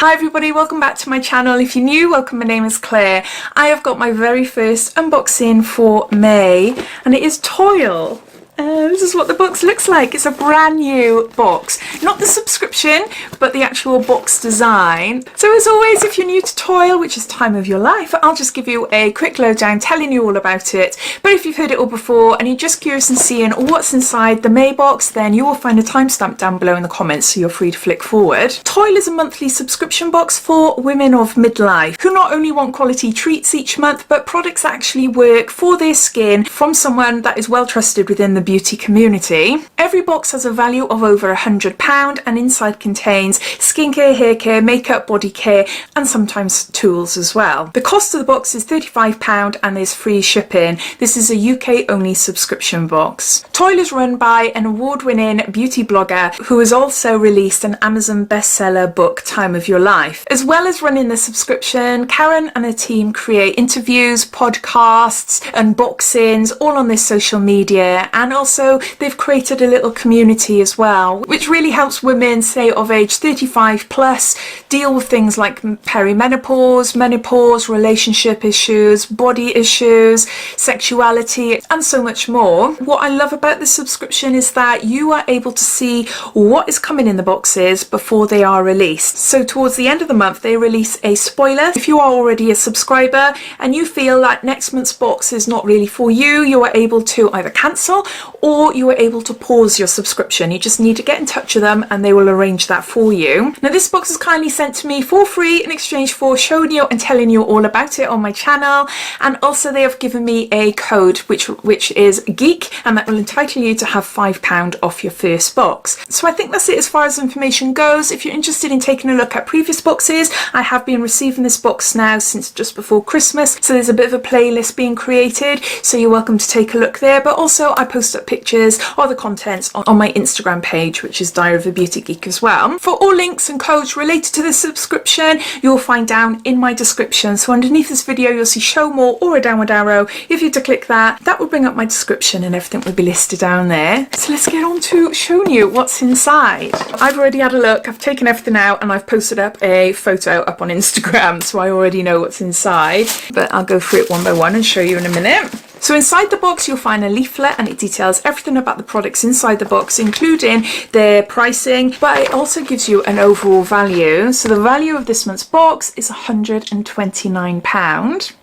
Hi everybody, welcome back to my channel. If you're new, welcome, my name is Claire. I have got my very first unboxing for May and it is Toyl. This is what the box looks like. It's a brand new box. Not the subscription, but the actual box design. So as always, if you're new to Toyl, which is time of your life, I'll just give you a quick lowdown telling you all about it. But if you've heard it all before and you're just curious and seeing what's inside the May box, then you will find a timestamp down below in the comments, so you're free to flick forward. Toyl is a monthly subscription box for women of midlife who not only want quality treats each month, but products that actually work for their skin from someone that is well trusted within the beauty community. Every box has a value of over £100 and inside contains skincare, hair care, makeup, body care and sometimes tools as well. The cost of the box is £35 and there's free shipping. This is a UK only subscription box. Toyl is run by an award-winning beauty blogger who has also released an Amazon bestseller book, Time of Your Life. As well as running the subscription, Karen and her team create interviews, podcasts, unboxings, all on their social media, and also they've created a little community as well, which really helps women, say of age 35 plus, deal with things like perimenopause, menopause, relationship issues, body issues, sexuality and so much more. What I love about this subscription is that you are able to see what is coming in the boxes before they are released. So towards the end of the month they release a spoiler. If you are already a subscriber and you feel that next month's box is not really for you, you are able to either cancel or you are able to pause your subscription. You just need to get in touch with them and they will arrange that for you. Now this box is kindly sent to me for free in exchange for showing you and telling you all about it on my channel, and also they have given me a code which is geek, and that will entitle you to have £5 off your first box. So I think that's it as far as information goes. If you're interested in taking a look at previous boxes, I have been receiving this box now since just before Christmas, so there's a bit of a playlist being created, so you're welcome to take a look there. But also I post up pictures or the contents on my Instagram page, which is Diaryofabeautygeek as well. For all links and codes related to this subscription, you'll find down in my description. So underneath this video you'll see show more or a downward arrow. If you were to click that, that will bring up my description and everything will be listed down there. So let's get on to showing you what's inside. I've already had a look, I've taken everything out and I've posted up a photo up on Instagram, so I already know what's inside, but I'll go through it one by one and show you in a minute. So inside the box you'll find a leaflet and it details everything about the products inside the box, including their pricing, but it also gives you an overall value. So the value of this month's box is £129.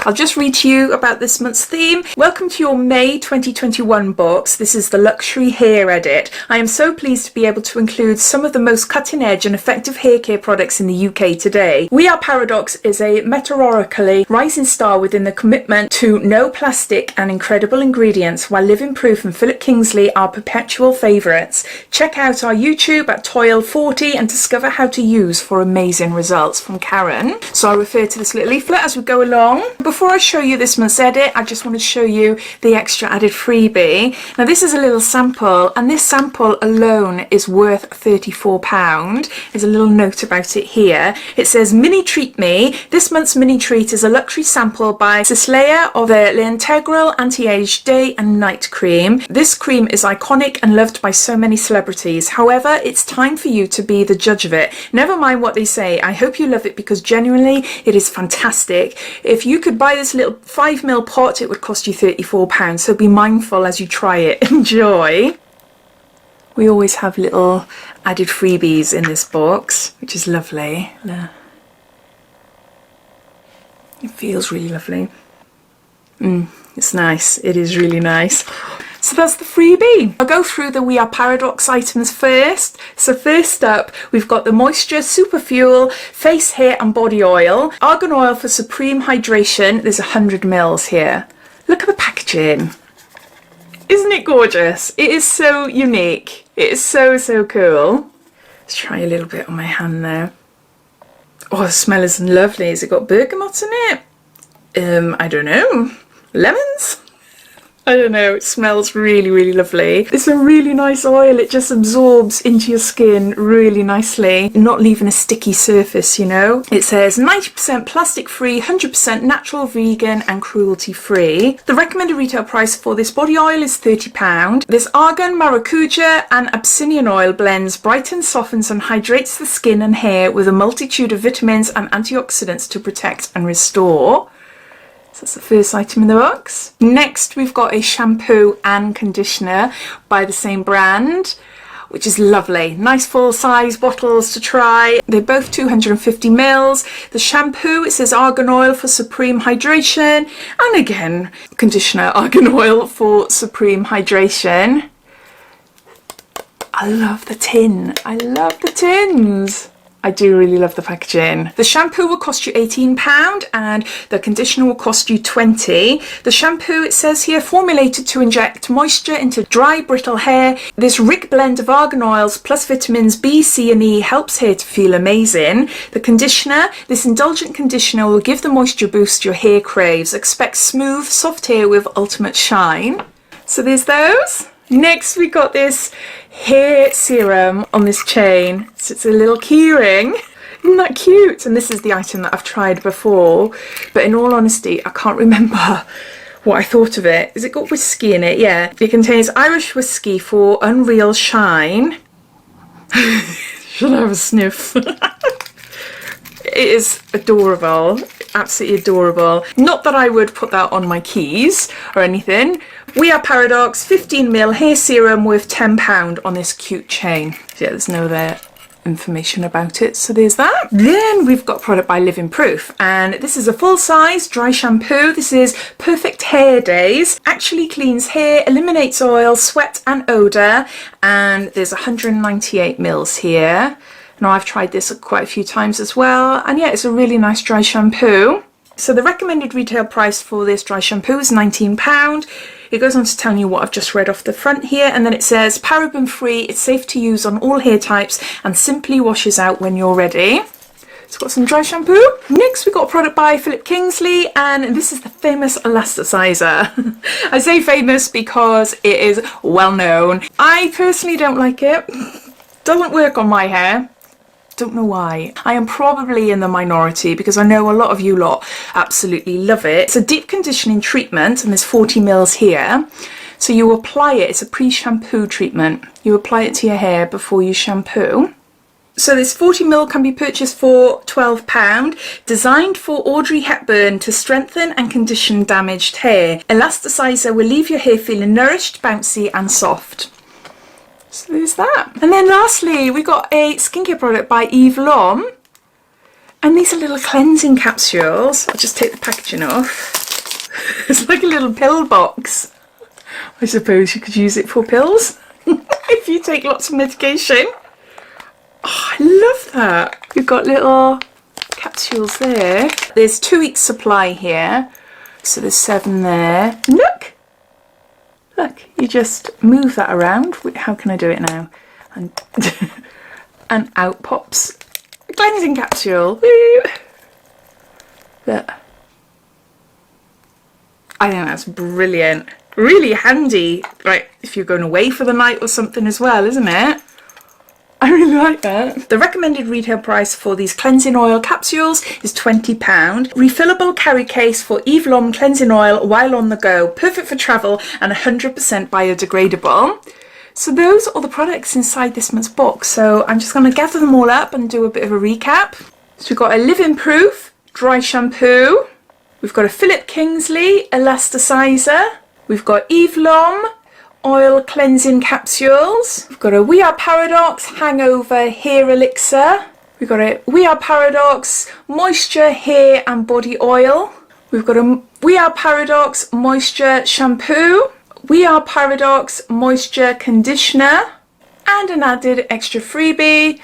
I'll just read to you about this month's theme. Welcome to your May 2021 box. This is the luxury hair edit. I am so pleased to be able to include some of the most cutting edge and effective hair care products in the UK today. WEAREPARADOXX is a metaphorically rising star within the commitment to no plastic and incredible ingredients, while Living Proof and Philip Kingsley are perpetual favourites. Check out our YouTube at Toyl40 and discover how to use for amazing results, from Karen. So I'll refer to this little leaflet as we go along. Before I show you this month's edit, I just want to show you the extra added freebie. Now this is a little sample, and this sample alone is worth £34. There's a little note about it here. It says, Mini Treat Me. This month's mini treat is a luxury sample by KINGSLEY'S of the Integral Anti-Age Day and Night Cream. This cream is iconic and loved by so many celebrities. However, it's time for you to be the judge of it. Never mind what they say. I hope you love it because genuinely it is fantastic. If you could buy this little 5ml pot, it would cost you £34, so be mindful as you try it. Enjoy. We always have little added freebies in this box, which is lovely. It feels really lovely. It's nice. It is really nice. So that's the freebie. I'll go through the WEAREPARADOXX items first. So first up, we've got the Moisture Superfuel Face, Hair and Body Oil. Argan oil for supreme hydration. There's 100ml here. Look at the packaging. Isn't it gorgeous? It is so unique. It is so, so cool. Let's try a little bit on my hand now. Oh, the smell is lovely. Has it got bergamot in it? I don't know. Lemons? I don't know, it smells really, really lovely. It's a really nice oil. It just absorbs into your skin really nicely, not leaving a sticky surface, you know. It says 90% plastic free, 100% natural, vegan and cruelty free. The recommended retail price for this body oil is £30. This argan, maracuja and abyssinian oil blends, brightens, softens and hydrates the skin and hair with a multitude of vitamins and antioxidants to protect and restore. So that's the first item in the box. Next we've got a shampoo and conditioner by the same brand, which is lovely. Nice full size bottles to try. They're both 250 mils. The shampoo, it says argan oil for supreme hydration, and again conditioner, argan oil for supreme hydration. I love the tin. I love the tins. I do really love the packaging. The shampoo will cost you £18 and the conditioner will cost you £20. The shampoo, it says here, formulated to inject moisture into dry, brittle hair. This rich blend of argan oils plus vitamins B, C and E helps hair to feel amazing. The conditioner, this indulgent conditioner will give the moisture boost your hair craves. Expect smooth, soft hair with ultimate shine. So there's those. Next we got this hair serum on this chain. So it's a little keyring. Isn't that cute? And this is the item that I've tried before, but in all honesty I can't remember what I thought of it. Has it got whiskey in it? Yeah. It contains Irish whiskey for unreal shine. Should I have a sniff? It is adorable, absolutely adorable. Not that I would put that on my keys or anything. WEAREPARADOXX 15ml hair serum with £10 on this cute chain. Yeah, there's no other information about it, so there's that. Then we've got a product by Living Proof, and this is a full size dry shampoo. This is Perfect Hair Days. Actually cleans hair, eliminates oil, sweat and odour, and there's 198 mils here. Now I've tried this quite a few times as well, and yeah, it's a really nice dry shampoo. So the recommended retail price for this dry shampoo is £19. It goes on to tell you what I've just read off the front here, and then it says paraben free, it's safe to use on all hair types and simply washes out when you're ready. It's got some dry shampoo. Next we got a product by Philip Kingsley, and this is the famous elasticizer. I say famous because it is well known. I personally don't like it. Doesn't work on my hair. Don't know why. I am probably in the minority because I know a lot of you lot absolutely love it. It's a deep conditioning treatment and there's 40 mils here. So you apply it, it's a pre-shampoo treatment. You apply it to your hair before you shampoo. So this 40ml can be purchased for £12, designed for Audrey Hepburn to strengthen and condition damaged hair. Elasticizer will leave your hair feeling nourished, bouncy and soft. So there's that. And then lastly, we got a skincare product by Eve Lom. And these are little cleansing capsules. I'll just take the packaging off. It's like a little pill box. I suppose you could use it for pills if you take lots of medication. Oh, I love that. You've got little capsules there. There's 2 weeks supply here. So there's 7 there. Look! Look, you just move that around. How can I do it now? And, and out pops a cleansing capsule. Woo! Look. I think that's brilliant. Really handy, right, if you're going away for the night or something as well, isn't it? I really like that. The recommended retail price for these cleansing oil capsules is £20. Refillable carry case for Eve Lom cleansing oil while on the go. Perfect for travel and 100% biodegradable. So those are all the products inside this month's box. So I'm just going to gather them all up and do a bit of a recap. So we've got a Living Proof dry shampoo. We've got a Philip Kingsley elasticizer. We've got Eve Lom oil cleansing capsules. We've got a WEAREPARADOXX Hangover hair elixir. We've got a WEAREPARADOXX moisture hair and body oil. We've got a WEAREPARADOXX moisture shampoo, WEAREPARADOXX moisture conditioner, and an added extra freebie,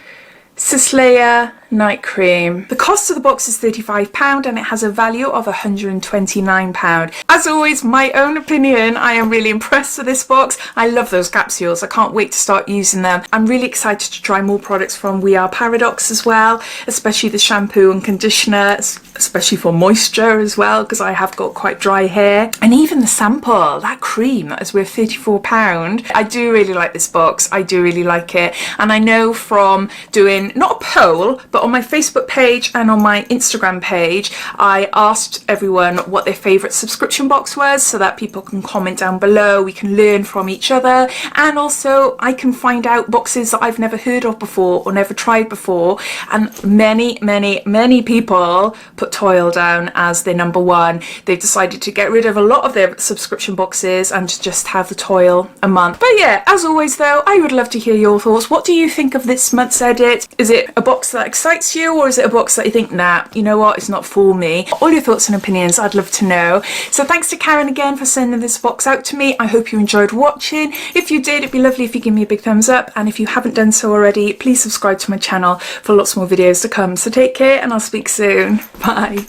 KINGSLEY'S night cream. The cost of the box is £35 and it has a value of £129. As always, my own opinion, I am really impressed with this box. I love those capsules. I can't wait to start using them. I'm really excited to try more products from WEAREPARADOXX as well, especially the shampoo and conditioner, especially for moisture as well, because I have got quite dry hair. And even the sample, that cream that is worth £34. I do really like this box. I do really like it. And I know from doing, not a poll, but on my Facebook page and on my Instagram page, I asked everyone what their favourite subscription box was so that people can comment down below, we can learn from each other, and also I can find out boxes that I've never heard of before or never tried before. And many people put Toyl down as their number one. They've decided to get rid of a lot of their subscription boxes and to just have the Toyl a month. But yeah, as always though, I would love to hear your thoughts. What do you think of this month's edit? Is it a box that excites you, or is it a box that you think, nah, you know what, it's not for me? All your thoughts and opinions, I'd love to know. So thanks to Karen again for sending this box out to me. I hope you enjoyed watching. If you did, it'd be lovely if you give me a big thumbs up, and if you haven't done so already, please subscribe to my channel for lots more videos to come. So take care and I'll speak soon. Bye.